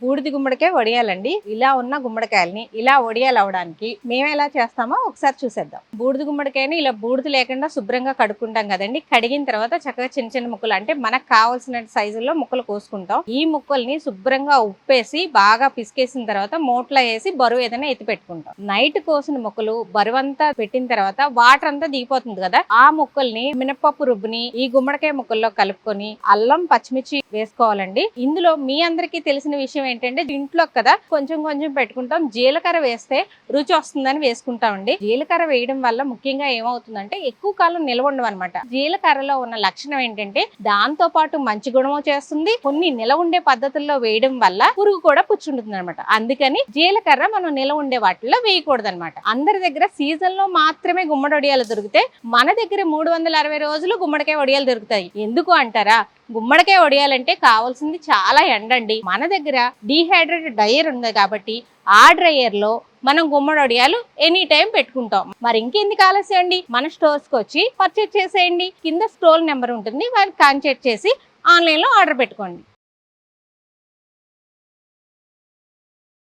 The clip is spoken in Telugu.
బూడిది గుమ్మడికాయ వడియాలండి. ఇలా ఉన్న గుమ్మడికాయల్ని ఇలా వడియాలు అవడానికి మేము ఎలా చేస్తామో ఒకసారి చూసేద్దాం. బూడిది గుమ్మడికాయని ఇలా బూడిద లేకుండా శుభ్రంగా కడుక్కుంటాం కదండి. కడిగిన తర్వాత చక్కగా చిన్న చిన్న ముక్కలు, అంటే మనకు కావాల్సిన సైజుల్లో ముక్కలు కోసుకుంటాం. ఈ ముక్కల్ని శుభ్రంగా ఉప్పేసి బాగా పిసికేసిన తర్వాత మోట్లో వేసి బరువు ఏదైనా ఎత్తి పెట్టుకుంటాం. నైట్ కోసిన ముక్కలు బరువంతా పెట్టిన తర్వాత వాటర్ అంతా దిగిపోతుంది కదా, ఆ ముక్కల్ని మినపప్పు రుబ్బుని ఈ గుమ్మడికాయ ముక్కల్లో కలుపుకొని అల్లం పచ్చిమిర్చి వేసుకోవాలండి. ఇందులో మీ అందరికీ తెలిసిన విషయం ఏంటంటే, ఇంట్లో కదా కొంచెం కొంచెం పెట్టుకుంటాం. జీలకర్ర వేస్తే రుచి వస్తుందని వేసుకుంటామండి. జీలకర్ర వేయడం వల్ల ముఖ్యంగా ఏమవుతుందంటే ఎక్కువ కాలం నిల్వ ఉండవు అనమాట. జీలకర్రలో ఉన్న లక్షణం ఏంటంటే దాంతో పాటు మంచి గుణము చేస్తుంది, కొన్ని నిలవ ఉండే పద్ధతుల్లో వేయడం వల్ల పురుగు కూడా పుచ్చుంటుంది అనమాట. అందుకని జీలకర్ర మనం నిలవ ఉండే వాటిల్లో వేయకూడదు అనమాట. అందరి దగ్గర సీజన్ లో మాత్రమే గుమ్మడి వడియాలు దొరికితే మన దగ్గర 360 రోజులు గుమ్మడికాయ వడియాలు దొరుకుతాయి. ఎందుకు అంటారా? గుమ్మడికాయ వడియాలంటే కావాల్సింది చాలా ఎండండి. మన దగ్గర డీహైడ్రేటెడ్ డ్రైయర్ ఉంది కాబట్టి ఆ డ్రైయర్ లో మనం గుమ్మడి వడియాలు ఎనీ టైం పెట్టుకుంటాం. మరి ఇంకెందుకు ఆలస్యం అండి, మన స్టోర్స్ కి వచ్చి పర్చేజ్ చేసేయండి. కింద స్టోర్ నెంబర్ ఉంటుంది, వాళ్ళకి కాంటాక్ట్ చేసి ఆన్లైన్ లో ఆర్డర్ పెట్టుకోండి.